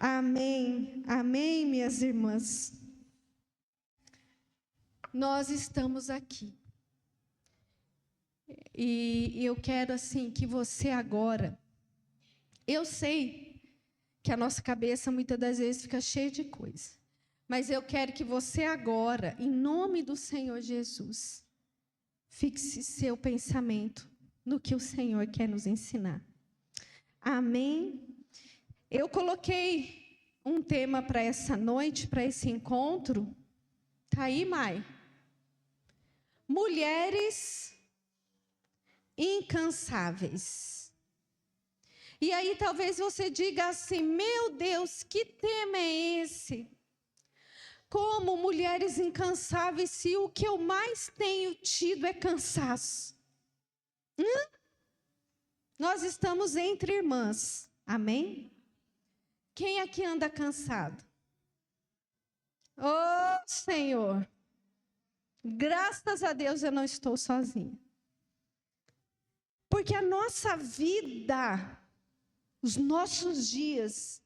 Amém, amém, minhas irmãs. Nós estamos aqui. E eu quero, assim, que você agora... Eu sei que a nossa cabeça, muitas das vezes, fica cheia de coisa. Mas eu quero que você agora, em nome do Senhor Jesus, fixe seu pensamento no que o Senhor quer nos ensinar. Amém? Eu coloquei um tema para essa noite, para esse encontro. Está aí, Mai? Mulheres incansáveis. E aí talvez você diga assim, meu Deus, que tema é esse? Como mulheres incansáveis, se o que eu mais tenho tido é cansaço? Nós estamos entre irmãs, amém? Quem aqui anda cansado? Oh, Senhor! Graças a Deus eu não estou sozinha. Porque a nossa vida, os nossos dias,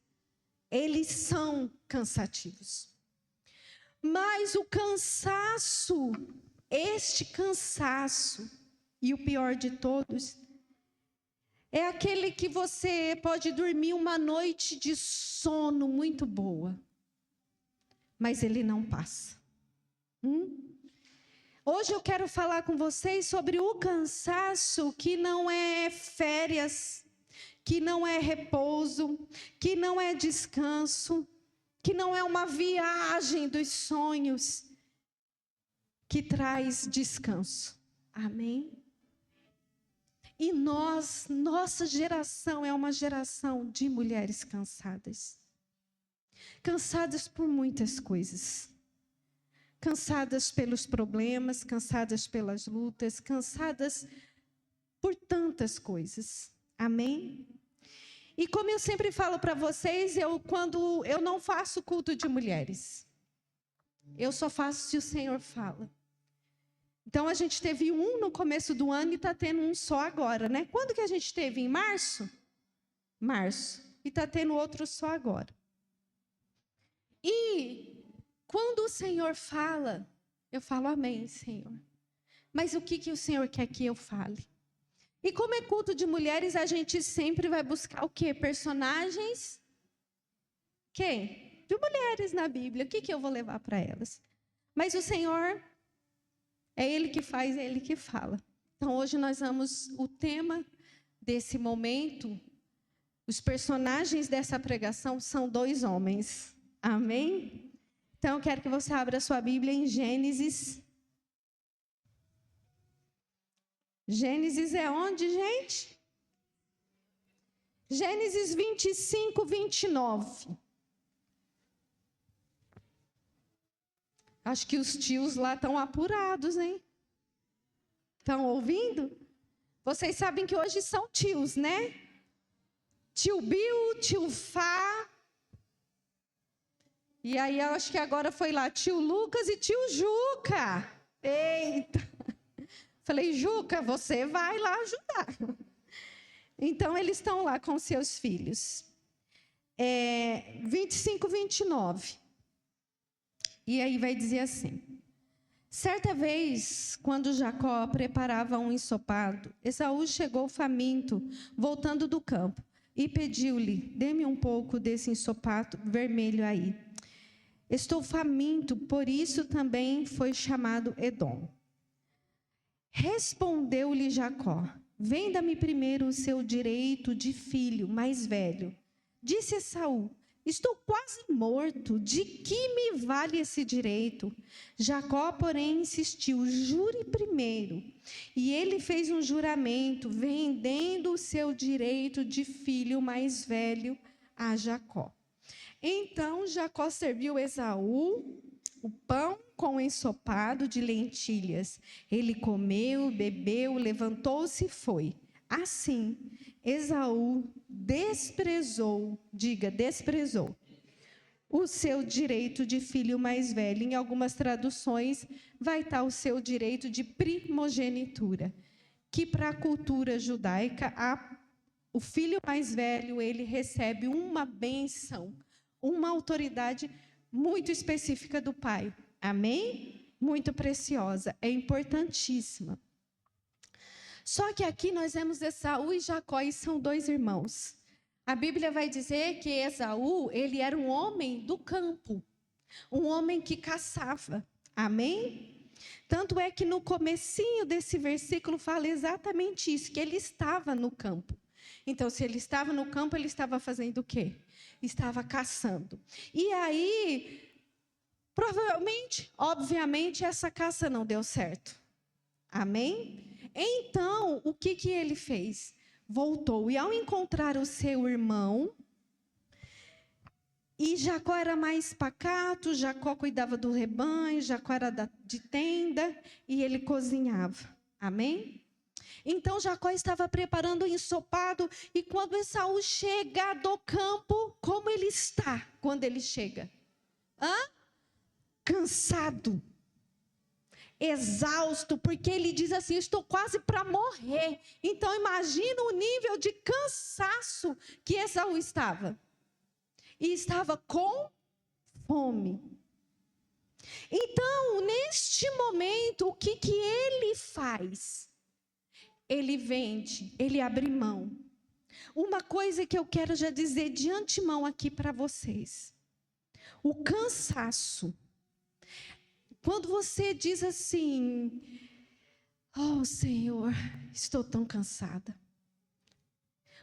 eles são cansativos. Mas o cansaço, este cansaço, e o pior de todos, é aquele que você pode dormir uma noite de sono muito boa, mas ele não passa. Hoje eu quero falar com vocês sobre o cansaço que não é férias, que não é repouso, que não é descanso, que não é uma viagem dos sonhos, que traz descanso. Amém? E nossa geração é uma geração de mulheres cansadas. Cansadas por muitas coisas. Cansadas pelos problemas, cansadas pelas lutas, cansadas por tantas coisas. Amém? E como eu sempre falo para vocês, quando eu não faço culto de mulheres, eu só faço se o Senhor fala. Então, a gente teve um no começo do ano e está tendo um só agora, né? Quando que a gente teve? Em março? Março. E está tendo outro só agora. E quando o Senhor fala, eu falo amém, Senhor. Mas o que o Senhor quer que eu fale? E como é culto de mulheres, a gente sempre vai buscar o quê? Personagens? Quem? De mulheres na Bíblia. O que eu vou levar para elas? Mas o Senhor... é Ele que faz, é Ele que fala. Então, hoje nós vamos... o tema desse momento, os personagens dessa pregação são 2 homens. Amém? Então, eu quero que você abra a sua Bíblia em Gênesis. Gênesis é onde, gente? Gênesis 25, 29. Acho que os tios lá estão apurados, hein? Estão ouvindo? Vocês sabem que hoje são tios, né? Tio Bill, tio Fá. E aí, eu acho que agora foi lá tio Lucas e tio Juca. Eita! Falei, Juca, você vai lá ajudar. Então, eles estão lá com seus filhos. 25, 29. E aí vai dizer assim. Certa vez, quando Jacó preparava um ensopado, Esaú chegou faminto, voltando do campo, e pediu-lhe, dê-me um pouco desse ensopado vermelho aí. Estou faminto, por isso também foi chamado Edom. Respondeu-lhe Jacó, venda-me primeiro o seu direito de filho mais velho. Disse Esaú, estou quase morto, de que me vale esse direito? Jacó, porém, insistiu, jure primeiro. E ele fez um juramento, vendendo o seu direito de filho mais velho a Jacó. Então, Jacó serviu Esaú o pão com ensopado de lentilhas. Ele comeu, bebeu, levantou-se e foi. Assim, Esaú desprezou o seu direito de filho mais velho. Em algumas traduções, vai estar o seu direito de primogenitura, que para a cultura judaica, o filho mais velho, ele recebe uma bênção uma autoridade muito específica do pai. Amém? Muito preciosa, é importantíssima. Só que aqui nós vemos Esaú e Jacó, e são dois irmãos. A Bíblia vai dizer que Esaú, ele era um homem do campo, um homem que caçava. Amém? Tanto é que no comecinho desse versículo fala exatamente isso, que ele estava no campo. Então, se ele estava no campo, ele estava fazendo o quê? Estava caçando. E aí, provavelmente, obviamente, essa caça não deu certo. Amém? Então, o que ele fez? Voltou, e ao encontrar o seu irmão, e Jacó era mais pacato, Jacó cuidava do rebanho, Jacó era de tenda, e ele cozinhava. Amém? Então, Jacó estava preparando o ensopado, e quando Esaú chega do campo, como ele está quando ele chega? Cansado. Exausto, porque ele diz assim, estou quase para morrer. Então, imagina o nível de cansaço que Esaú estava. E estava com fome. Então, neste momento, o que ele faz? Ele vende, ele abre mão. Uma coisa que eu quero já dizer de antemão aqui para vocês. O cansaço. Quando você diz assim, oh Senhor, estou tão cansada.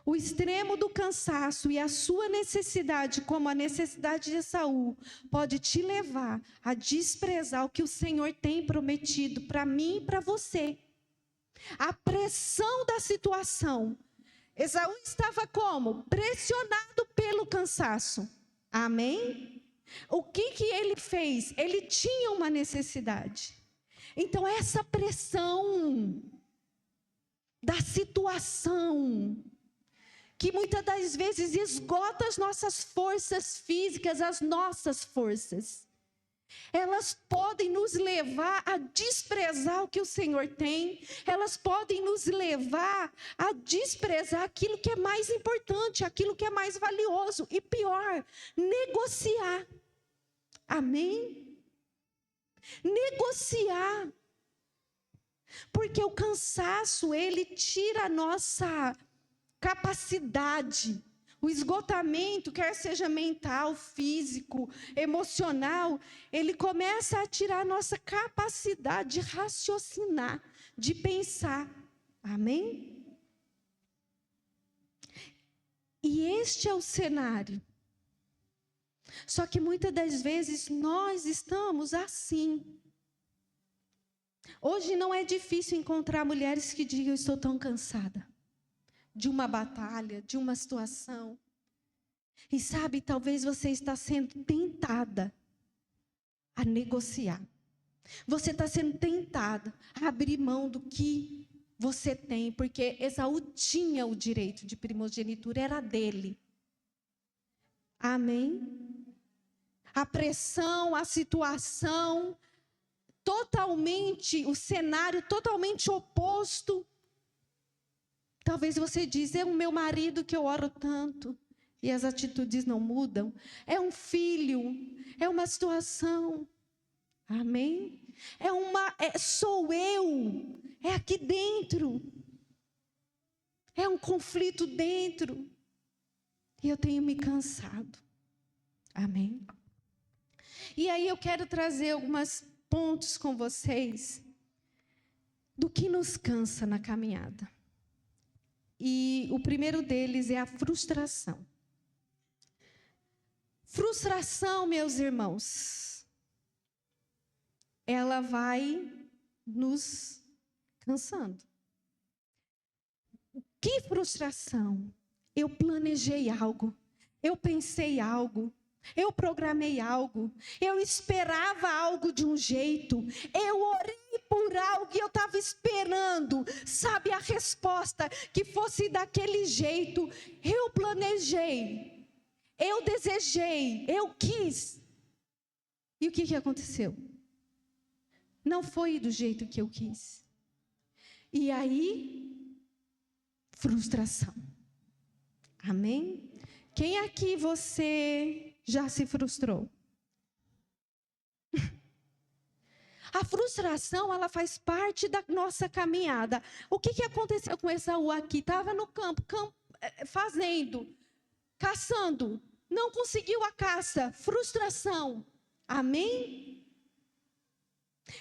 O extremo do cansaço e a sua necessidade, como a necessidade de Esaú, pode te levar a desprezar o que o Senhor tem prometido para mim e para você. A pressão da situação. Esaú estava como? Pressionado pelo cansaço. Amém? O que ele fez? Ele tinha uma necessidade. Então, essa pressão da situação, que muitas das vezes esgota as nossas forças físicas, as nossas forças, elas podem nos levar a desprezar o que o Senhor tem, elas podem nos levar a desprezar aquilo que é mais importante, aquilo que é mais valioso, e pior, negociar. Amém? Negociar. Porque o cansaço, ele tira a nossa capacidade. O esgotamento, quer seja mental, físico, emocional, ele começa a tirar a nossa capacidade de raciocinar, de pensar. Amém? E este é o cenário. Só que muitas das vezes nós estamos assim. Hoje não é difícil encontrar mulheres que digam, estou tão cansada de uma batalha, de uma situação. E sabe, talvez você está sendo tentada a negociar. Você está sendo tentada a abrir mão do que você tem, porque Esaú tinha o direito de primogenitura, era dele. Amém? A pressão, a situação, totalmente, o cenário totalmente oposto. Talvez você diz, é o meu marido que eu oro tanto, e as atitudes não mudam. É um filho, é uma situação. Amém? Sou eu, é aqui dentro. É um conflito dentro. E eu tenho me cansado. Amém? E aí eu quero trazer alguns pontos com vocês do que nos cansa na caminhada. E o primeiro deles é a frustração. Frustração, meus irmãos, ela vai nos cansando. Que frustração! Eu planejei algo, eu pensei algo, eu programei algo, eu esperava algo de um jeito, eu orei por algo e eu estava esperando, sabe, a resposta que fosse daquele jeito. Eu planejei, eu desejei, eu quis. E o que aconteceu? Não foi do jeito que eu quis. E aí, frustração. Amém? Quem aqui você já se frustrou? A frustração, ela faz parte da nossa caminhada. O que aconteceu com Esaú aqui? Estava no campo, fazendo, caçando. Não conseguiu a caça. Frustração. Amém?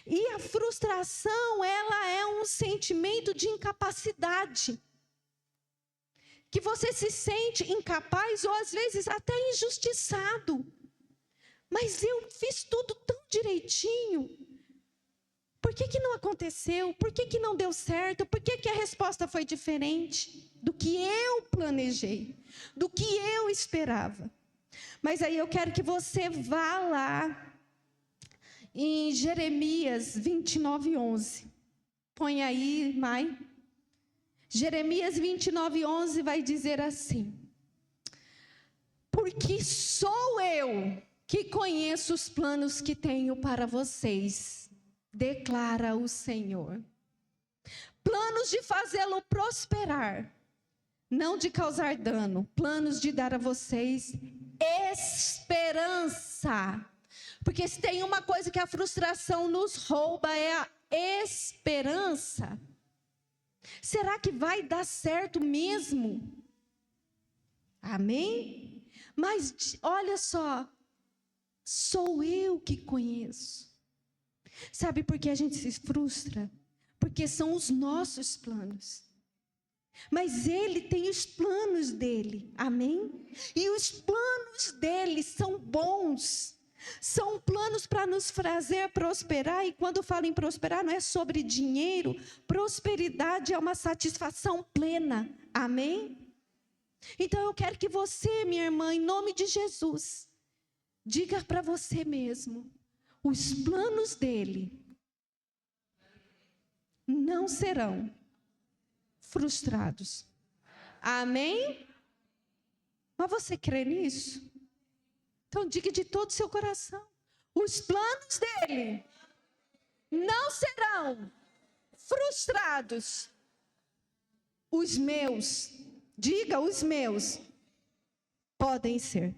E a frustração, ela é um sentimento de incapacidade. Que você se sente incapaz ou às vezes até injustiçado. Mas eu fiz tudo tão direitinho. Por que não aconteceu? Por que não deu certo? Por que a resposta foi diferente do que eu planejei? Do que eu esperava? Mas aí eu quero que você vá lá em Jeremias 29:11. Põe aí, Mai. Jeremias 29:11 vai dizer assim: porque sou eu que conheço os planos que tenho para vocês, declara o Senhor. Planos de fazê-lo prosperar, não de causar dano. Planos de dar a vocês esperança. Porque se tem uma coisa que a frustração nos rouba, é a esperança. Será que vai dar certo mesmo? Amém? Mas olha só, sou eu que conheço. Sabe por que a gente se frustra? Porque são os nossos planos. Mas Ele tem os planos dele, amém? E os planos dele são bons. São planos para nos fazer prosperar. E quando falo em prosperar, não é sobre dinheiro. Prosperidade é uma satisfação plena, amém? Então eu quero que você, minha irmã, em nome de Jesus, diga para você mesmo: os planos dele não serão frustrados. Amém? Mas você crê nisso? Então diga de todo o seu coração: os planos dele não serão frustrados. Os meus, diga, os meus, podem ser.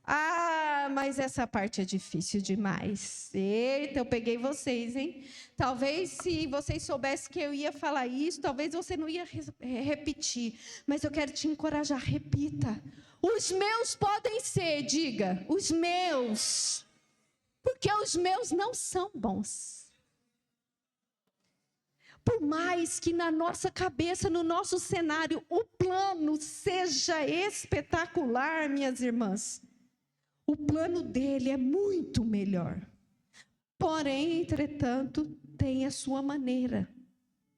Ah, mas essa parte é difícil demais. Eita, eu peguei vocês, hein? Talvez se vocês soubessem que eu ia falar isso, talvez você não ia repetir. Mas eu quero te encorajar, repita. Os meus podem ser, diga, os meus. Porque os meus não são bons. Por mais que na nossa cabeça, no nosso cenário, o plano seja espetacular, minhas irmãs, o plano dele é muito melhor. Porém, entretanto, tem a sua maneira,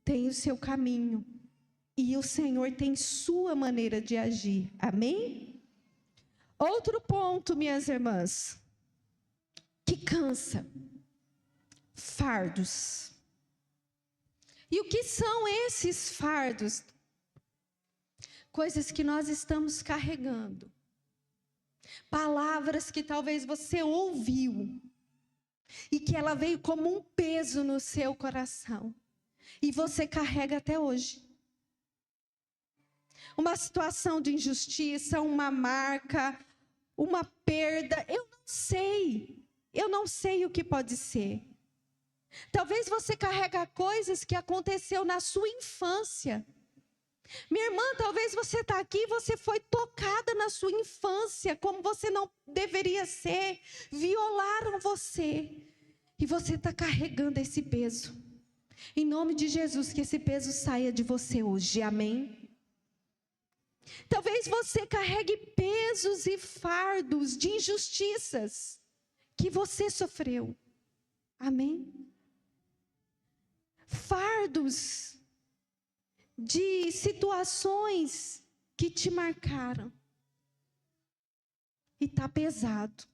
tem o seu caminho. E o Senhor tem sua maneira de agir. Amém? Outro ponto, minhas irmãs, que cansa: fardos. E o que são esses fardos? Coisas que nós estamos carregando. Palavras que talvez você ouviu e que ela veio como um peso no seu coração e você carrega até hoje. Uma situação de injustiça, uma marca, uma perda, eu não sei o que pode ser. Talvez você carrega coisas que aconteceu na sua infância. Minha irmã, talvez você está aqui e você foi tocada na sua infância, como você não deveria ser. Violaram você. E você está carregando esse peso. Em nome de Jesus, que esse peso saia de você hoje. Amém? Talvez você carregue pesos e fardos de injustiças que você sofreu. Amém? Fardos de situações que te marcaram. E está pesado.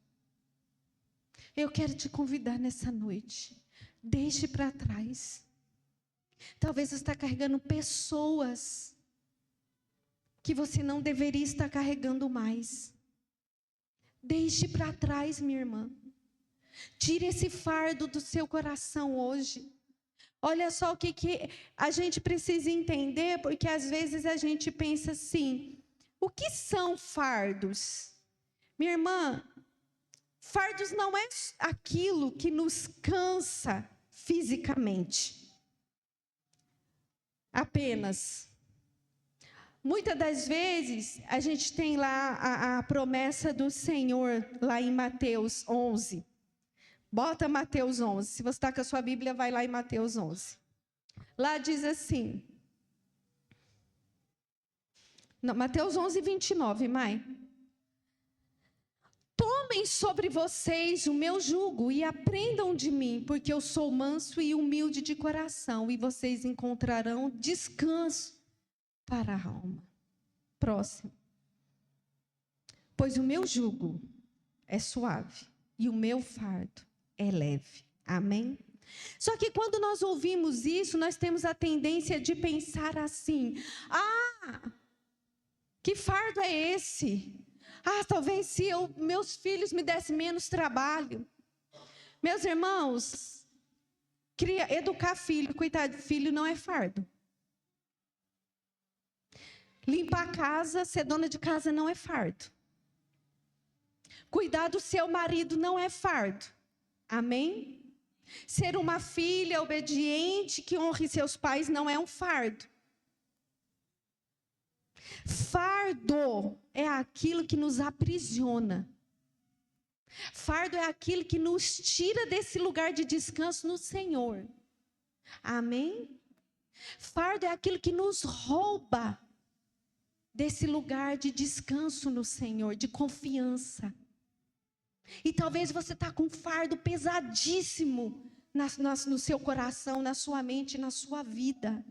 Eu quero te convidar nessa noite. Deixe para trás. Talvez você está carregando pessoas que você não deveria estar carregando mais. Deixe para trás, minha irmã. Tire esse fardo do seu coração hoje. Olha só o que a gente precisa entender, porque às vezes a gente pensa assim: o que são fardos? Minha irmã, fardos não é aquilo que nos cansa fisicamente. Apenas. Muitas das vezes, a gente tem lá a promessa do Senhor, lá em Mateus 11. Bota Mateus 11. Se você está com a sua Bíblia, vai lá em Mateus 11. Lá diz assim. Não, Mateus 11, 29, Mai. Tomem sobre vocês o meu jugo e aprendam de mim, porque eu sou manso e humilde de coração, e vocês encontrarão descanso para a alma. Próximo. Pois o meu jugo é suave e o meu fardo é leve. Amém? Só que quando nós ouvimos isso, nós temos a tendência de pensar assim: que fardo é esse? Talvez se meus filhos me dessem menos trabalho. Meus irmãos, educar filho, cuidar de filho não é fardo. Limpar a casa, ser dona de casa não é fardo. Cuidar do seu marido não é fardo. Amém? Ser uma filha obediente que honre seus pais não é um fardo. Fardo é aquilo que nos aprisiona. Fardo é aquilo que nos tira desse lugar de descanso no Senhor. Amém? Fardo é aquilo que nos rouba desse lugar de descanso no Senhor, de confiança. E talvez você está com um fardo pesadíssimo no seu coração, na sua mente, na sua vida.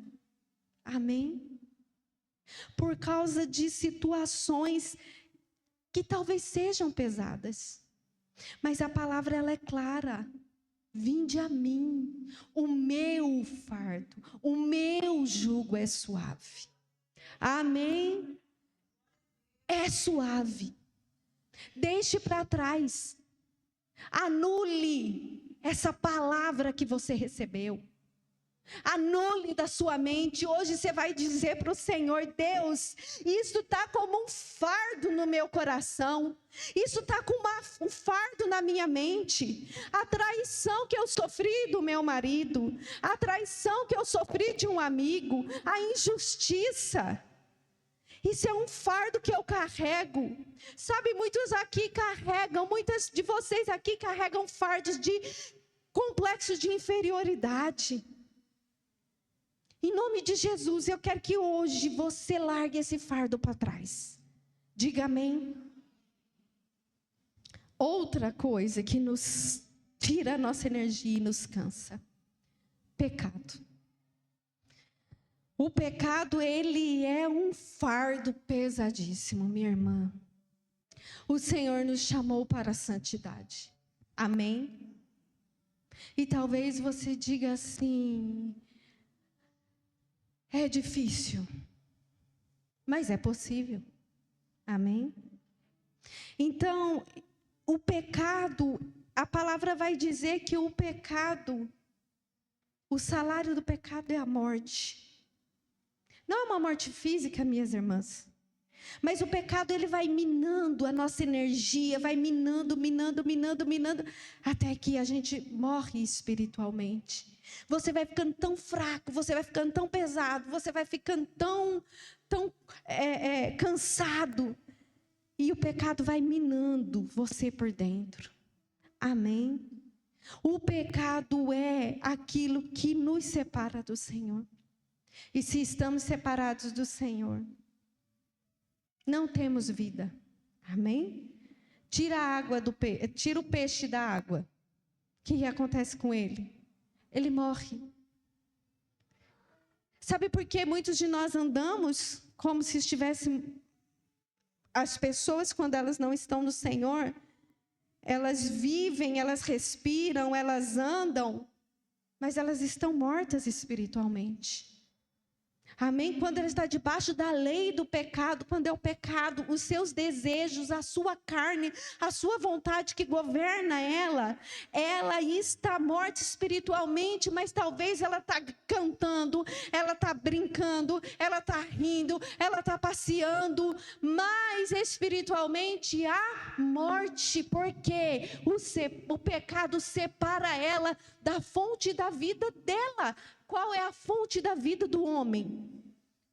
Amém? Por causa de situações que talvez sejam pesadas. Mas a palavra ela é clara. Vinde a mim, o meu fardo, o meu jugo é suave. Amém? É suave. Deixe para trás. Anule essa palavra que você recebeu. Anule da sua mente. Hoje você vai dizer para o Senhor: Deus, isso está como um fardo no meu coração. Isso está com um fardo na minha mente. A traição que eu sofri do meu marido. A traição que eu sofri de um amigo. A injustiça. Isso é um fardo que eu carrego. Sabe, muitos de vocês aqui carregam fardos de complexos de inferioridade. Em nome de Jesus, eu quero que hoje você largue esse fardo para trás. Diga amém. Outra coisa que nos tira a nossa energia e nos cansa. Pecado. O pecado, ele é um fardo pesadíssimo, minha irmã. O Senhor nos chamou para a santidade. Amém? E talvez você diga assim: é difícil, mas é possível. Amém? Então, o pecado, a palavra vai dizer que o pecado, o salário do pecado é a morte. Não é uma morte física, minhas irmãs. Mas o pecado, ele vai minando a nossa energia, vai minando, até que a gente morre espiritualmente. Você vai ficando tão fraco, você vai ficando tão pesado, você vai ficando tão cansado. E o pecado vai minando você por dentro. Amém? O pecado é aquilo que nos separa do Senhor. E se estamos separados do Senhor, não temos vida. Amém? Tira o peixe da água. O que acontece com ele? Ele morre. Sabe por que muitos de nós andamos como se estivessem... As pessoas, quando elas não estão no Senhor, elas vivem, elas respiram, elas andam, mas elas estão mortas espiritualmente. Amém? Quando ela está debaixo da lei do pecado, quando é o pecado, os seus desejos, a sua carne, a sua vontade que governa ela está morta espiritualmente, mas talvez ela está cantando, ela está brincando, ela está rindo, ela está passeando, mas espiritualmente há morte, porque o pecado separa ela da fonte da vida dela. Qual é a fonte da vida do homem?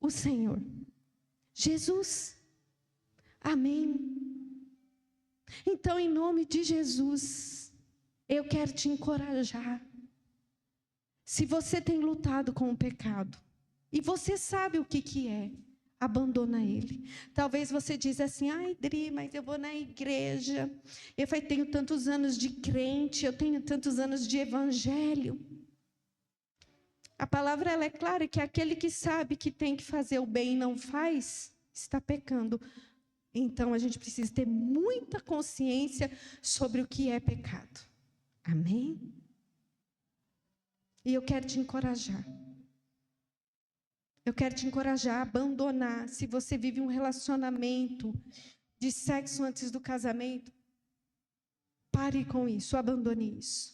O Senhor Jesus. Amém. Então, em nome de Jesus, eu quero te encorajar. Se você tem lutado com o pecado, e você sabe o que é, abandona ele. Talvez você diz assim: ai, Dri, mas eu vou na igreja, eu tenho tantos anos de crente, eu tenho tantos anos de evangelho. A palavra ela é clara que aquele que sabe que tem que fazer o bem e não faz, está pecando. Então, a gente precisa ter muita consciência sobre o que é pecado. Amém? E eu quero te encorajar. Eu quero te encorajar a abandonar. Se você vive um relacionamento de sexo antes do casamento, pare com isso, abandone isso.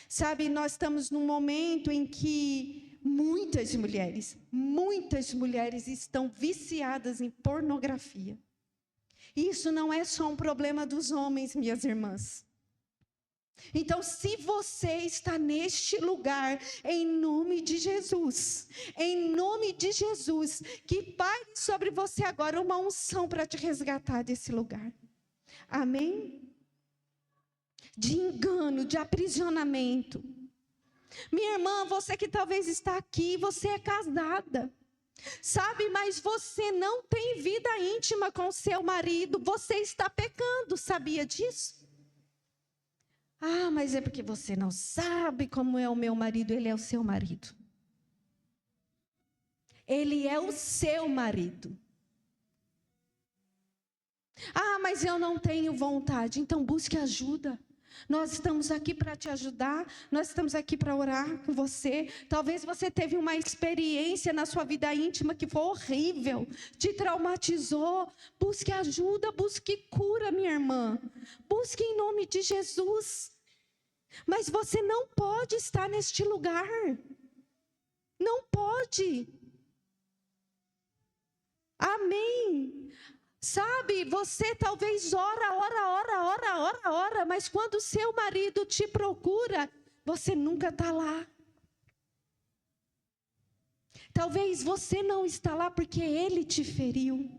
Sabe, nós estamos num momento em que muitas mulheres estão viciadas em pornografia. Isso não é só um problema dos homens, minhas irmãs. Então, se você está neste lugar, em nome de Jesus, que pare sobre você agora uma unção para te resgatar desse lugar. Amém? De engano, de aprisionamento. Minha irmã, você que talvez está aqui, você é casada, sabe, mas você não tem vida íntima com seu marido, você está pecando, sabia disso? Ah, mas é porque você não sabe como é o meu marido. Ele é o seu marido. Ele é o seu marido. Ah, mas eu não tenho vontade. Então busque ajuda. Nós estamos aqui para te ajudar, nós estamos aqui para orar com você. Talvez você teve uma experiência na sua vida íntima que foi horrível, te traumatizou. Busque ajuda, busque cura, minha irmã. Busque em nome de Jesus. Mas você não pode estar neste lugar. Não pode. Amém. Sabe, você talvez ora, mas quando o seu marido te procura, você nunca está lá. Talvez você não está lá porque ele te feriu.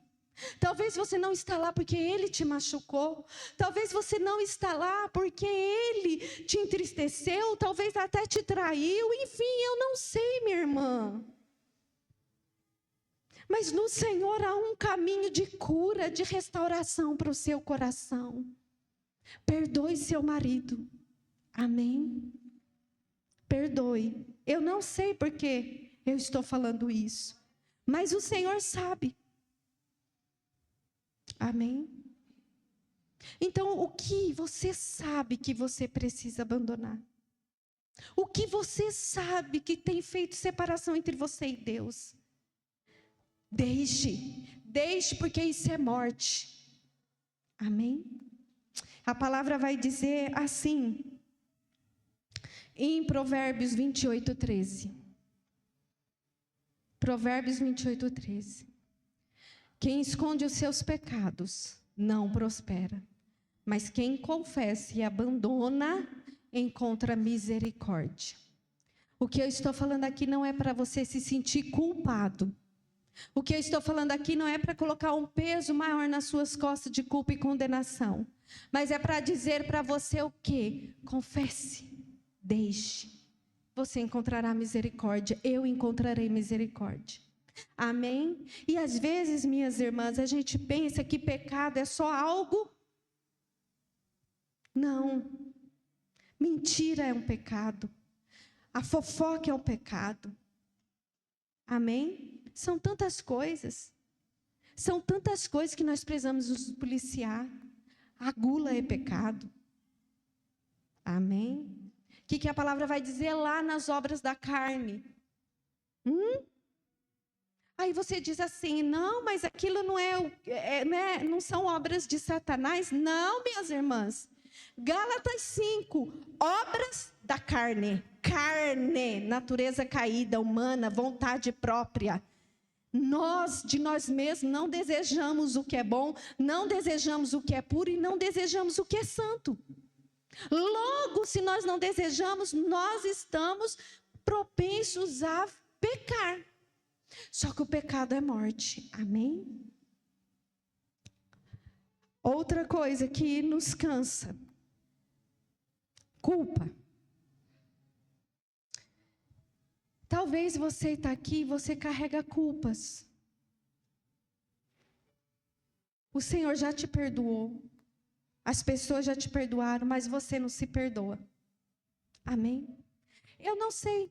Talvez você não está lá porque ele te machucou. Talvez você não está lá porque ele te entristeceu, talvez até te traiu. Enfim, eu não sei, minha irmã. Mas no Senhor há um caminho de cura, de restauração para o seu coração. Perdoe seu marido. Amém? Perdoe. Eu não sei por que eu estou falando isso, mas o Senhor sabe. Amém? Então, o que você sabe que você precisa abandonar? O que você sabe que tem feito separação entre você e Deus? Deixe, porque isso é morte. Amém? A palavra vai dizer assim, em Provérbios 28:13. Provérbios 28:13. Quem esconde os seus pecados não prospera, mas quem confessa e abandona encontra misericórdia. O que eu estou falando aqui não é para você se sentir culpado. O que eu estou falando aqui não é para colocar um peso maior nas suas costas de culpa e condenação, mas é para dizer para você o quê? Confesse, deixe. Você encontrará misericórdia, eu encontrarei misericórdia. Amém? E às vezes, minhas irmãs, a gente pensa que pecado é só algo. Não. Mentira é um pecado. A fofoca é um pecado. Amém? São tantas coisas. São tantas coisas que nós precisamos nos policiar. A gula é pecado. Amém? O que a palavra vai dizer lá nas obras da carne? Aí você diz assim, não, mas aquilo não né, não são obras de Satanás. Não, minhas irmãs. Gálatas 5, obras da carne. Carne, natureza caída, humana, vontade própria. Nós, de nós mesmos, não desejamos o que é bom, não desejamos o que é puro e não desejamos o que é santo. Logo, se nós não desejamos, nós estamos propensos a pecar. Só que o pecado é morte. Amém? Outra coisa que nos cansa. Culpa. Talvez você está aqui e você carrega culpas. O Senhor já te perdoou. As pessoas já te perdoaram, mas você não se perdoa. Amém? Eu não sei.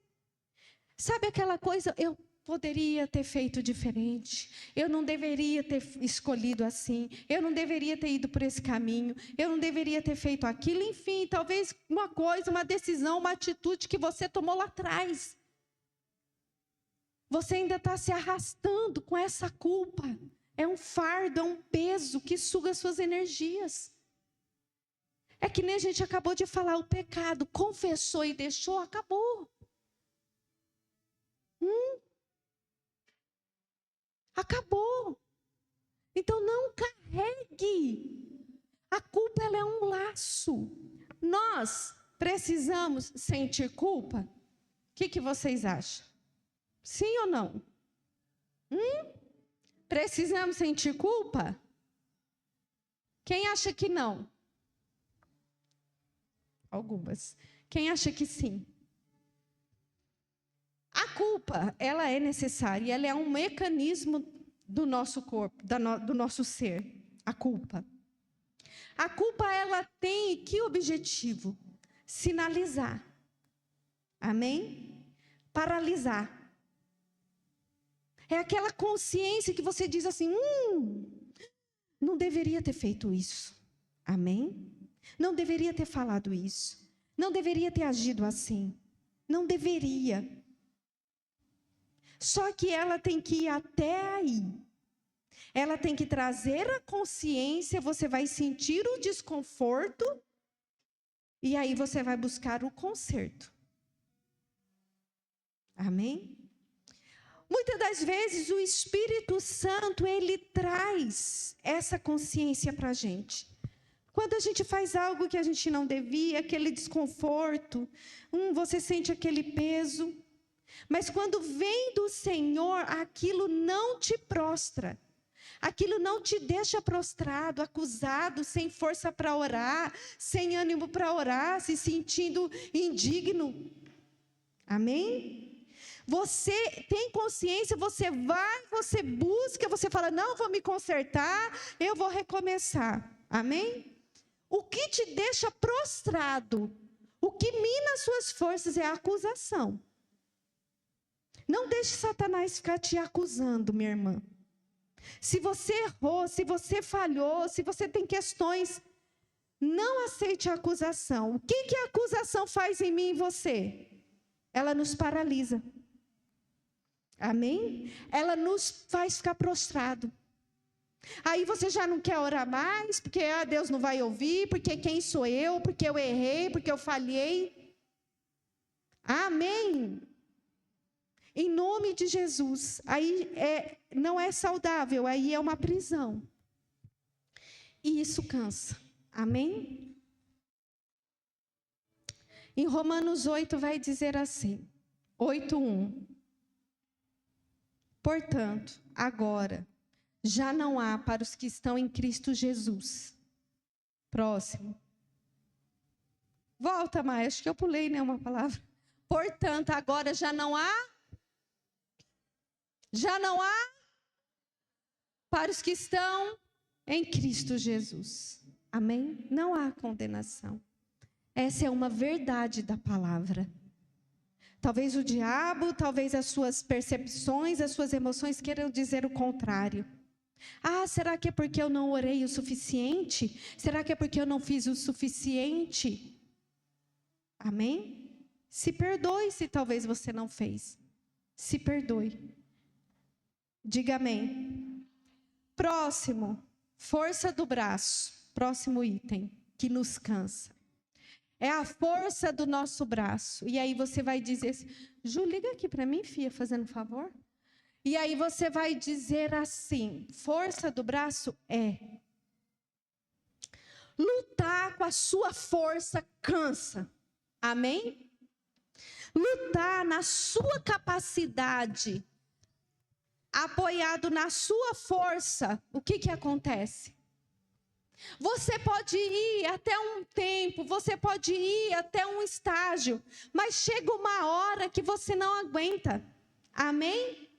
Sabe aquela coisa, eu poderia ter feito diferente. Eu não deveria ter escolhido assim. Eu não deveria ter ido por esse caminho. Eu não deveria ter feito aquilo. Enfim, talvez uma coisa, uma decisão, uma atitude que você tomou lá atrás. Você ainda está se arrastando com essa culpa. É um fardo, é um peso que suga suas energias. É que nem a gente acabou de falar, o pecado, confessou e deixou, acabou. Acabou. Então não carregue. A culpa, ela é um laço. Nós precisamos sentir culpa? O que vocês acham? Sim ou não? Precisamos sentir culpa? Quem acha que não? Algumas. Quem acha que sim? A culpa, ela é necessária, ela é um mecanismo do nosso corpo, do nosso ser, a culpa. A culpa, ela tem que objetivo? Sinalizar. Amém? Paralisar. É aquela consciência que você diz assim, não deveria ter feito isso. Amém? Não deveria ter falado isso. Não deveria ter agido assim. Não deveria. Só que ela tem que ir até aí. Ela tem que trazer a consciência, você vai sentir o desconforto, e aí você vai buscar o conserto. Amém? Muitas das vezes o Espírito Santo, ele traz essa consciência para a gente. Quando a gente faz algo que a gente não devia, aquele desconforto, você sente aquele peso. Mas quando vem do Senhor, aquilo não te prostra. Aquilo não te deixa prostrado, acusado, sem força para orar, sem ânimo para orar, se sentindo indigno. Amém? Você tem consciência, você vai, você busca, você fala, não, vou me consertar, eu vou recomeçar. Amém? O que te deixa prostrado, o que mina as suas forças é a acusação. Não deixe Satanás ficar te acusando, minha irmã. Se você errou, se você falhou, se você tem questões, não aceite a acusação. O que a acusação faz em mim e você? Ela nos paralisa. Amém? Ela nos faz ficar prostrado. Aí você já não quer orar mais, porque Deus não vai ouvir, porque quem sou eu, porque eu errei, porque eu falhei. Amém? Em nome de Jesus. Aí não é saudável, aí é uma prisão. E isso cansa. Amém? Em Romanos 8 vai dizer assim, 8:1. Portanto, agora, já não há para os que estão em Cristo Jesus. Próximo. Volta, Maia, acho que eu pulei, né, uma palavra. Portanto, agora já não há para os que estão em Cristo Jesus. Amém? Não há condenação. Essa é uma verdade da palavra. Talvez o diabo, talvez as suas percepções, as suas emoções queiram dizer o contrário. Será que é porque eu não orei o suficiente? Será que é porque eu não fiz o suficiente? Amém? Se perdoe se talvez você não fez. Se perdoe. Diga amém. Próximo, força do braço. Próximo item, que nos cansa. É a força do nosso braço. E aí você vai dizer assim, Ju, liga aqui para mim, filha, fazendo um favor. E aí você vai dizer assim, força do braço é lutar com a sua força cansa. Amém? Lutar na sua capacidade, apoiado na sua força, o que acontece? Você pode ir até um tempo, você pode ir até um estágio, mas chega uma hora que você não aguenta. Amém?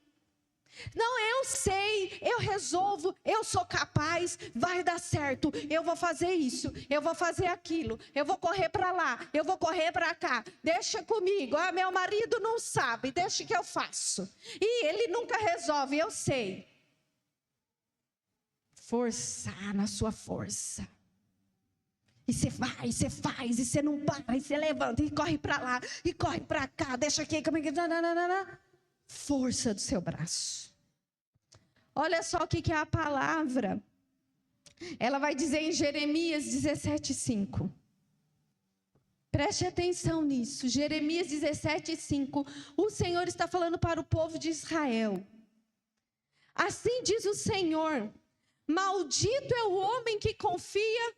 Não, eu sei, eu resolvo, eu sou capaz, vai dar certo, eu vou fazer isso, eu vou fazer aquilo, eu vou correr para lá, eu vou correr para cá, deixa comigo, meu marido não sabe, deixa que eu faço. E ele nunca resolve, eu sei. Forçar na sua força. E você vai, você faz, e você não para, e você levanta, e corre para lá, e corre para cá, deixa aqui, força do seu braço. Olha só o que é a palavra. Ela vai dizer em Jeremias 17:5. Preste atenção nisso. Jeremias 17:5. O Senhor está falando para o povo de Israel. Assim diz o Senhor: maldito é o homem que confia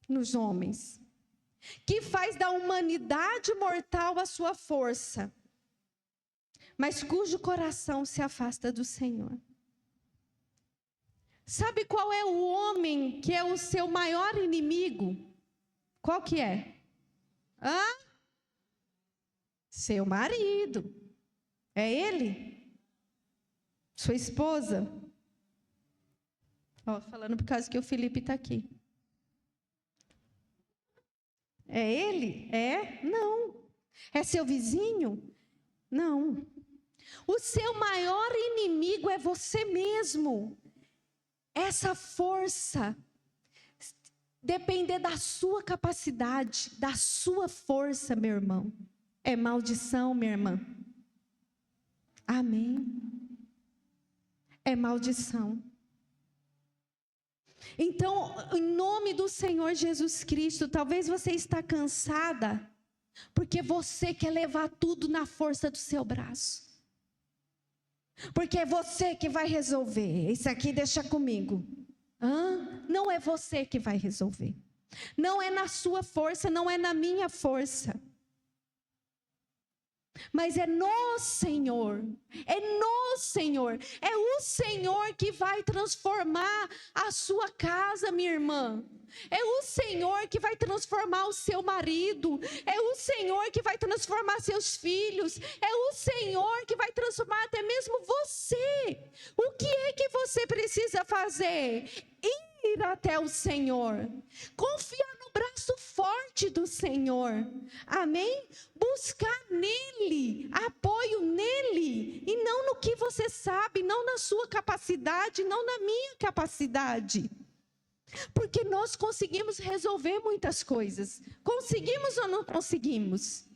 nos homens, que faz da humanidade mortal a sua força, mas cujo coração se afasta do Senhor. Sabe qual é o homem que é o seu maior inimigo? Qual que é? Seu marido. É ele? Sua esposa? Falando por causa que o Felipe está aqui. É ele? É? Não. É seu vizinho? Não. O seu maior inimigo é você mesmo. Essa força, depender da sua capacidade, da sua força, meu irmão, é maldição, minha irmã. Amém? É maldição. Então, em nome do Senhor Jesus Cristo, talvez você está cansada, porque você quer levar tudo na força do seu braço. Porque é você que vai resolver. Isso aqui deixa comigo. Não é você que vai resolver. Não é na sua força, não é na minha força. Mas é no Senhor. É no Senhor. É o Senhor que vai transformar a sua casa, minha irmã. É o Senhor que vai transformar o seu marido. É o Senhor que vai transformar seus filhos. É o Senhor que vai transformar até mesmo você. O que é que você precisa fazer? Ir até o Senhor. Confiar no braço forte do Senhor. Amém? Buscar nele, apoio nele. E não no que você sabe, não na sua capacidade, não na minha capacidade. Porque nós conseguimos resolver muitas coisas. Conseguimos ou não conseguimos?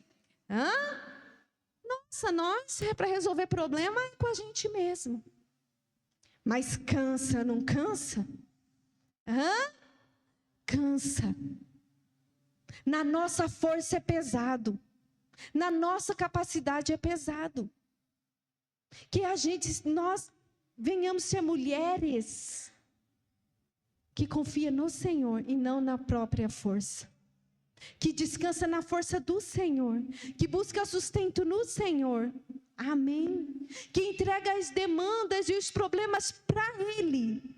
Nossa, nós, para resolver problema é com a gente mesmo. Mas cansa, não cansa? Cansa. Na nossa força é pesado. Na nossa capacidade é pesado. Que nós venhamos ser mulheres que confia no Senhor e não na própria força. Que descansa na força do Senhor. Que busca sustento no Senhor. Amém. Que entrega as demandas e os problemas para Ele.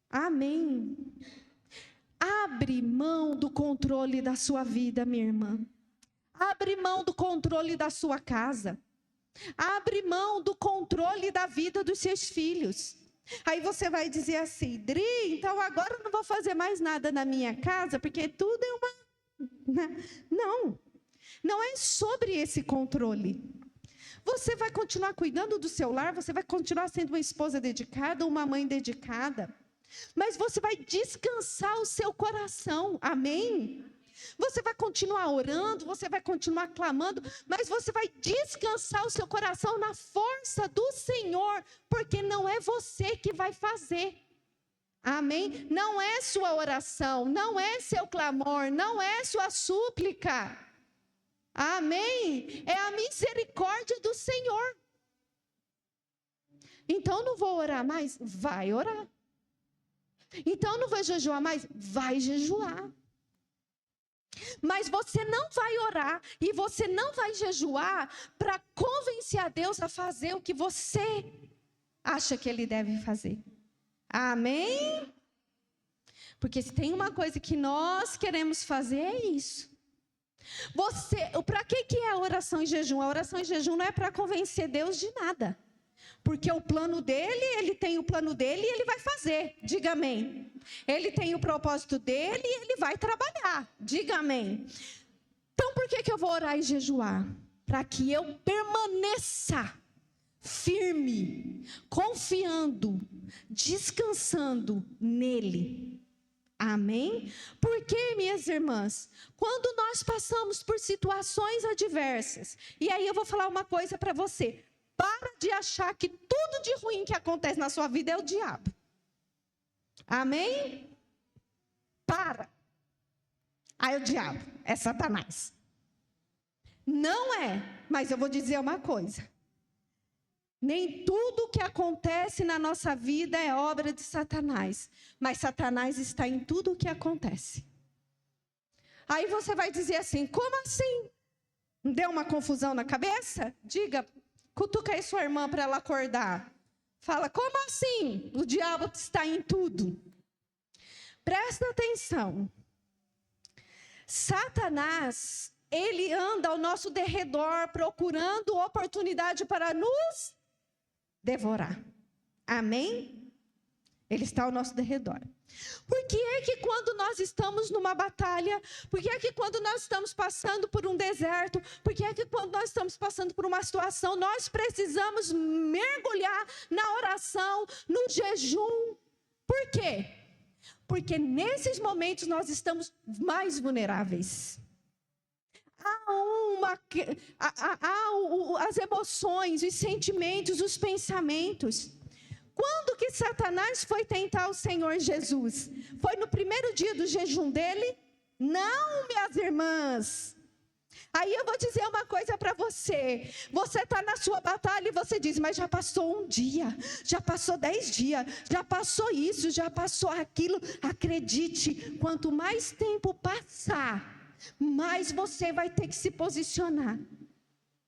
Amém. Abre mão do controle da sua vida, minha irmã. Abre mão do controle da sua casa. Abre mão do controle da vida dos seus filhos. Aí você vai dizer assim, Dri, então agora eu não vou fazer mais nada na minha casa, porque tudo é uma... Não é sobre esse controle. Você vai continuar cuidando do seu lar, você vai continuar sendo uma esposa dedicada, uma mãe dedicada, mas você vai descansar o seu coração, amém? Você vai continuar orando, você vai continuar clamando, mas você vai descansar o seu coração na força do Senhor, porque não é você que vai fazer. Amém? Não é sua oração, não é seu clamor, não é sua súplica. Amém? É a misericórdia do Senhor. Então não vou orar mais? Vai orar. Então não vou jejuar mais? Vai jejuar. Mas você não vai orar e você não vai jejuar para convencer a Deus a fazer o que você acha que Ele deve fazer. Amém? Porque se tem uma coisa que nós queremos fazer é isso. Para que é a oração em jejum? A oração em jejum não é para convencer Deus de nada. Porque o plano dele, ele tem o plano dele e ele vai fazer. Diga amém. Ele tem o propósito dele e ele vai trabalhar. Diga amém. Então por que eu vou orar e jejuar? Para que eu permaneça firme, confiando, descansando nele. Amém? Porque, minhas irmãs, quando nós passamos por situações adversas, e aí eu vou falar uma coisa para você. Para de achar que tudo de ruim que acontece na sua vida é o diabo. Amém? Para. É o diabo, é Satanás. Não é, mas eu vou dizer uma coisa. Nem tudo que acontece na nossa vida é obra de Satanás. Mas Satanás está em tudo o que acontece. Aí você vai dizer assim, como assim? Deu uma confusão na cabeça? Diga, cutuca aí sua irmã para ela acordar. Fala, como assim? O diabo está em tudo. Presta atenção. Satanás, ele anda ao nosso derredor procurando oportunidade para nos devorar. Amém? Ele está ao nosso derredor. Por que é que quando nós estamos numa batalha, por que é que quando nós estamos passando por um deserto, por que é que quando nós estamos passando por uma situação, nós precisamos mergulhar na oração, no jejum? Por quê? Porque nesses momentos nós estamos mais vulneráveis. As emoções, os sentimentos, os pensamentos. Quando que Satanás foi tentar o Senhor Jesus? Foi no primeiro dia do jejum dele? Não, minhas irmãs. Aí eu vou dizer uma coisa para você. Você está na sua batalha e você diz, mas já passou um dia, já passou 10 dias, já passou isso, já passou aquilo. Acredite, quanto mais tempo passar, mais você vai ter que se posicionar.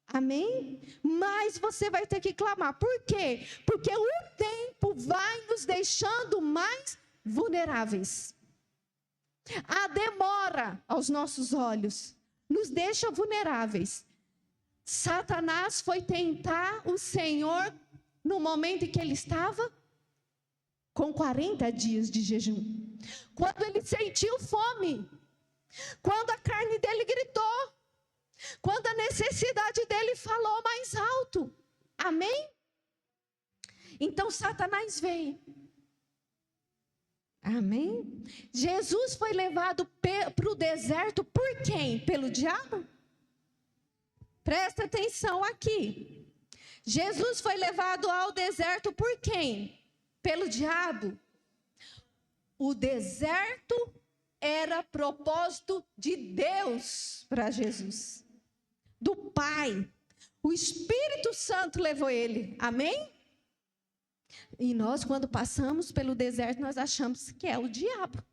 Amém? Mas você vai ter que clamar. Por quê? Porque o tempo vai nos deixando mais vulneráveis. A demora aos nossos olhos nos deixa vulneráveis. Satanás foi tentar o Senhor no momento em que ele estava com 40 dias de jejum. Quando ele sentiu fome. Quando a carne dele gritou. Quando a necessidade dele falou mais alto. Amém? Então Satanás veio. Amém? Jesus foi levado para o deserto por quem? Pelo diabo? Presta atenção aqui. Jesus foi levado ao deserto por quem? Pelo diabo. O deserto era propósito de Deus para Jesus. Do Pai. O Espírito Santo levou ele. Amém? E nós, quando passamos pelo deserto, nós achamos que é o diabo.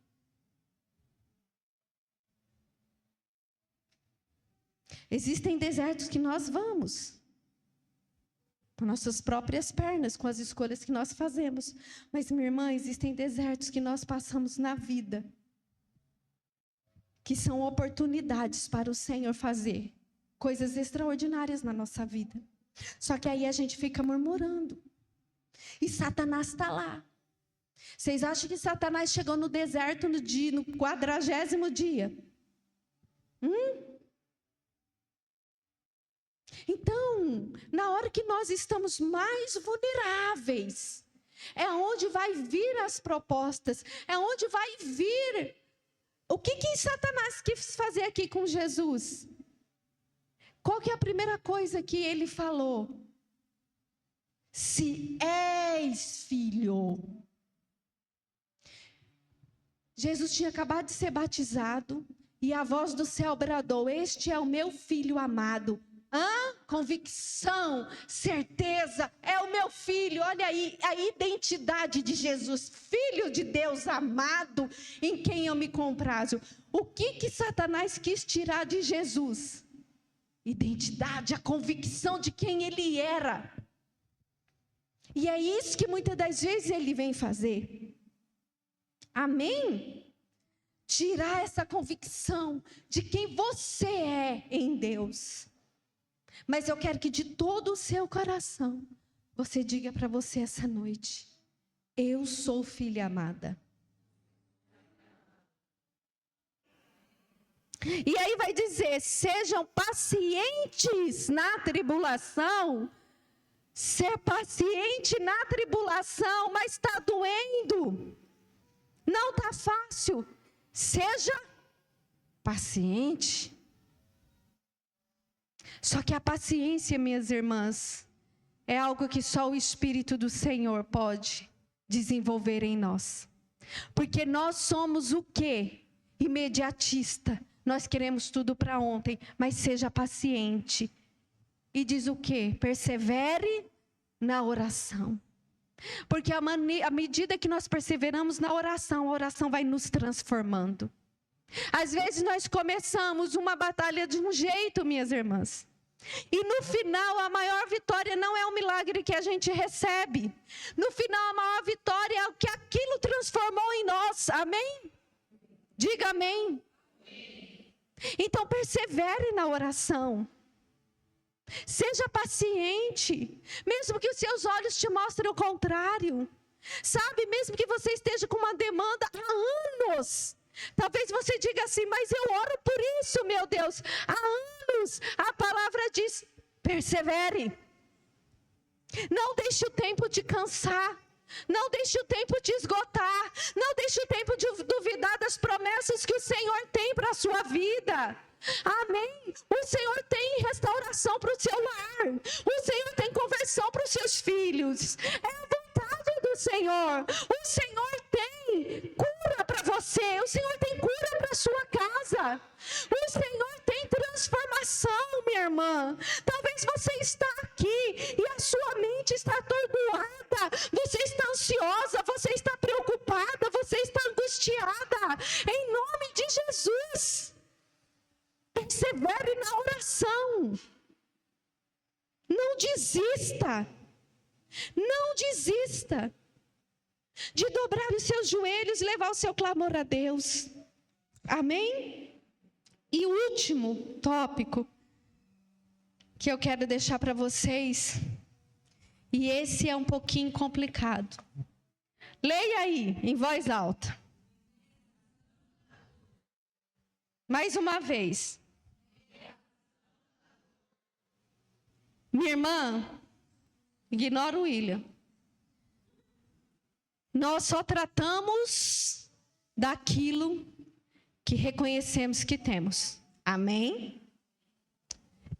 Existem desertos que nós vamos. Com nossas próprias pernas, com as escolhas que nós fazemos. Mas, minha irmã, existem desertos que nós passamos na vida. Que são oportunidades para o Senhor fazer coisas extraordinárias na nossa vida. Só que aí a gente fica murmurando. E Satanás está lá. Vocês acham que Satanás chegou no deserto no 40º dia? Então, na hora que nós estamos mais vulneráveis, é onde vai vir as propostas, é onde vai vir o que Satanás quis fazer aqui com Jesus? Qual que é a primeira coisa que ele falou? Se és filho. Jesus tinha acabado de ser batizado e a voz do céu bradou: este é o meu filho amado. Convicção, certeza, é o meu filho. Olha aí a identidade de Jesus, filho de Deus amado, em quem eu me comprazo. O que Satanás quis tirar de Jesus? Identidade, a convicção de quem ele era. E é isso que muitas das vezes ele vem fazer. Amém? Tirar essa convicção de quem você é em Deus. Mas eu quero que de todo o seu coração, você diga para você essa noite: eu sou filha amada. E aí vai dizer: sejam pacientes na tribulação. Ser paciente na tribulação, mas está doendo. Não está fácil. Seja paciente. Só que a paciência, minhas irmãs, é algo que só o Espírito do Senhor pode desenvolver em nós. Porque nós somos o quê? Imediatista. Nós queremos tudo para ontem, mas seja paciente. E diz o quê? Persevere na oração. Porque à medida que nós perseveramos na oração, a oração vai nos transformando. Às vezes nós começamos uma batalha de um jeito, minhas irmãs. E no final, a maior vitória não é o milagre que a gente recebe. No final, a maior vitória é o que aquilo transformou em nós. Amém? Diga amém. Então, persevere na oração. Seja paciente, mesmo que os seus olhos te mostrem o contrário. Sabe, mesmo que você esteja com uma demanda há anos. Talvez você diga assim: mas eu oro por isso, meu Deus. Há anos, a palavra diz: persevere. Não deixe o tempo te cansar. Não deixe o tempo te esgotar. Não deixe o tempo de duvidar das promessas que o Senhor tem para a sua vida. Amém? O Senhor tem restauração para o seu lar. O Senhor tem conversão para os seus filhos. É a vontade do Senhor. O Senhor tem cura para você. O Senhor tem cura para a sua casa. O Senhor tem transformação, minha irmã. Talvez você está aqui e a sua mente está atordoada. Você está ansiosa, você está preocupada, você está angustiada. Em nome de Jesus. Persevere na oração. Não desista. Não desista de dobrar os seus joelhos e levar o seu clamor a Deus. Amém? E o último tópico que eu quero deixar para vocês, e esse é um pouquinho complicado. Leia aí, em voz alta. Mais uma vez. Minha irmã, ignora o William. Nós só tratamos daquilo que reconhecemos que temos. Amém?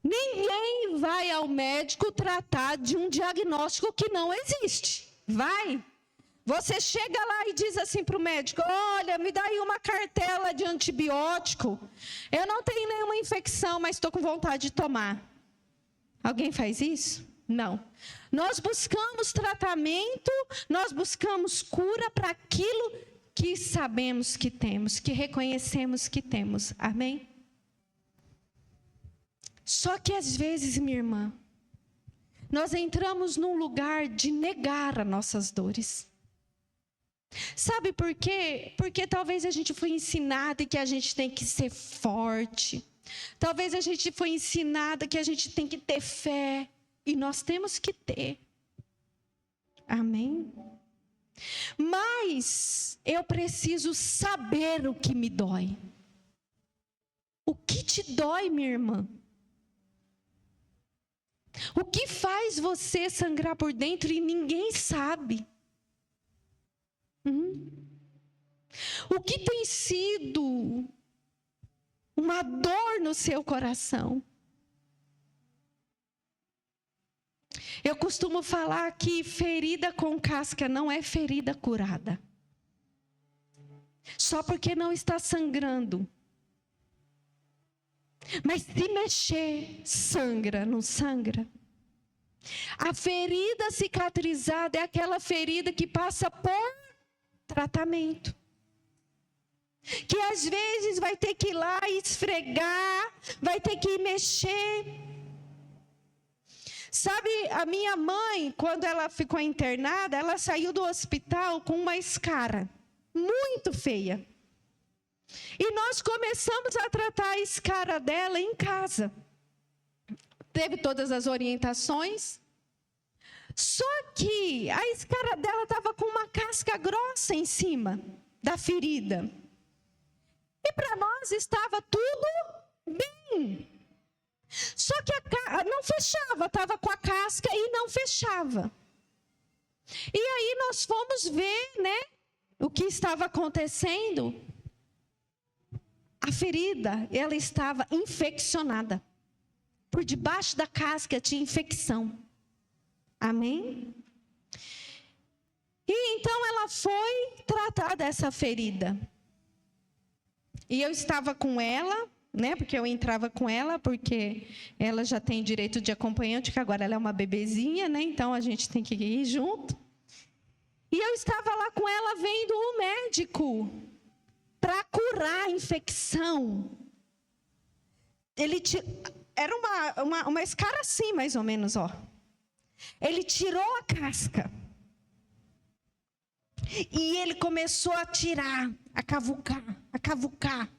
Ninguém vai ao médico tratar de um diagnóstico que não existe. Vai? Você chega lá e diz assim para o médico: olha, me dá aí uma cartela de antibiótico. Eu não tenho nenhuma infecção, mas estou com vontade de tomar. Alguém faz isso? Não. Nós buscamos tratamento, nós buscamos cura para aquilo que sabemos que temos, que reconhecemos que temos. Amém? Só que às vezes, minha irmã, nós entramos num lugar de negar as nossas dores. Sabe por quê? Porque talvez a gente foi ensinada que a gente tem que ser forte. Talvez a gente foi ensinada que a gente tem que ter fé. E nós temos que ter. Amém? Mas eu preciso saber o que me dói. O que te dói, minha irmã? O que faz você sangrar por dentro e ninguém sabe? O que tem sido uma dor no seu coração. Eu costumo falar que ferida com casca não é ferida curada. Só porque não está sangrando. Mas se mexer, sangra, não sangra? A ferida cicatrizada é aquela ferida que passa por tratamento. Que às vezes vai ter que ir lá esfregar, vai ter que mexer. Sabe, a minha mãe, quando ela ficou internada, ela saiu do hospital com uma escara muito feia. E nós começamos a tratar a escara dela em casa. Teve todas as orientações. Só que a escara dela estava com uma casca grossa em cima da ferida. E para nós estava tudo bem. Só que não fechava, estava com a casca e não fechava. E aí nós fomos ver, o que estava acontecendo. A ferida, ela estava infeccionada. Por debaixo da casca tinha infecção. Amém? E então ela foi tratar dessa ferida. E eu estava com ela, porque eu entrava com ela, porque ela já tem direito de acompanhante, que agora ela é uma bebezinha, então a gente tem que ir junto. E eu estava lá com ela vendo o médico para curar a infecção. Era uma escara assim, mais ou menos, ó. Ele tirou a casca. E ele começou a tirar, a cavucar,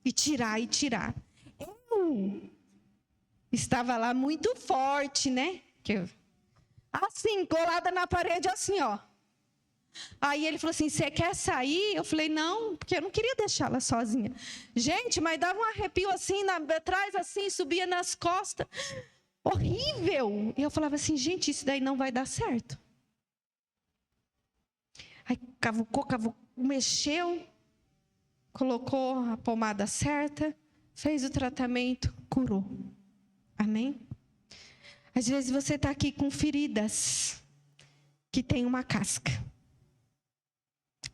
e tirar. Eu estava lá muito forte, assim, colada na parede, assim, ó. Aí ele falou assim, você quer sair? Eu falei, não, porque eu não queria deixá-la sozinha. Gente, mas dava um arrepio assim, atrás assim, subia nas costas. Horrível! E eu falava assim, gente, isso daí não vai dar certo. Aí cavucou, mexeu, colocou a pomada certa, fez o tratamento, curou. Amém? Às vezes você está aqui com feridas que tem uma casca.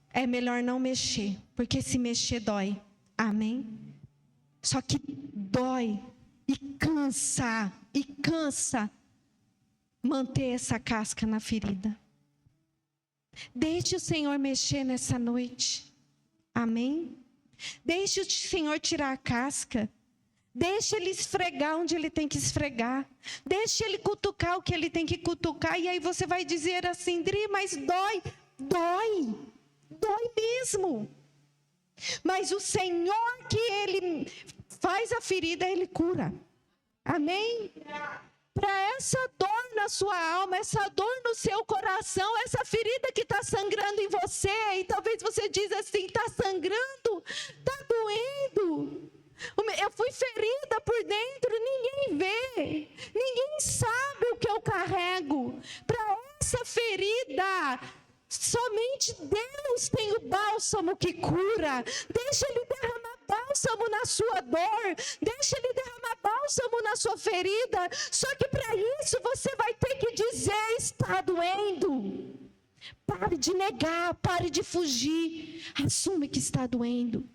É melhor não mexer, porque se mexer dói. Amém? Só que dói e cansa manter essa casca na ferida. Deixe o Senhor mexer nessa noite. Amém? Deixe o Senhor tirar a casca. Deixe Ele esfregar onde Ele tem que esfregar. Deixe Ele cutucar o que Ele tem que cutucar. E aí você vai dizer assim, Dri, mas dói. Dói mesmo. Mas o Senhor que Ele faz a ferida, Ele cura. Amém? Para essa dor na sua alma, essa dor no seu coração, essa ferida que está sangrando em você, e talvez você diz assim, está sangrando, está doendo. Eu fui ferida por dentro, ninguém vê, ninguém sabe o que eu carrego. Para essa ferida, somente Deus tem o bálsamo que cura. Deixa Ele derramar bálsamo na sua dor. Deixa Ele derramar bálsamo na sua ferida. Só que para isso você vai ter que dizer, está doendo. Pare de negar, pare de fugir. Assume que está doendo.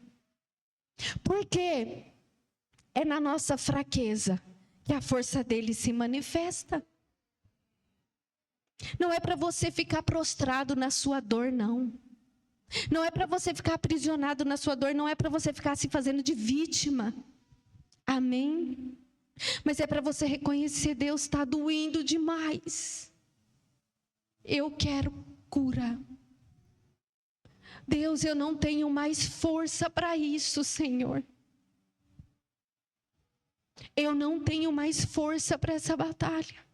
Porque é na nossa fraqueza que a força dele se manifesta. Não é para você ficar prostrado na sua dor, não. Não é para você ficar aprisionado na sua dor, não é para você ficar se fazendo de vítima. Amém? Mas é para você reconhecer, Deus, está doendo demais. Eu quero cura. Deus, eu não tenho mais força para isso, Senhor. Eu não tenho mais força para essa batalha.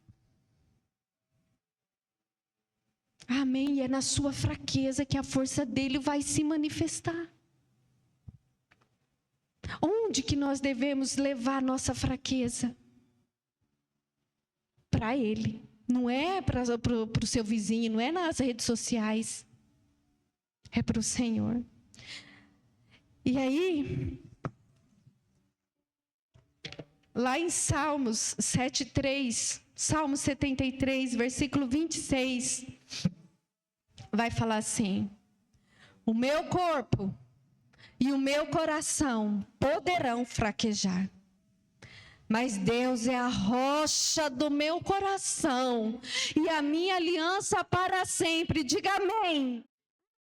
Amém? E é na sua fraqueza que a força dele vai se manifestar. Onde que nós devemos levar a nossa fraqueza? Para ele. Não é para o seu vizinho, não é nas redes sociais. É para o Senhor. E aí, lá em Salmos 7:3, Salmo 73, versículo 26, vai falar assim: o meu corpo e o meu coração poderão fraquejar, mas Deus é a rocha do meu coração e a minha aliança para sempre. Diga amém.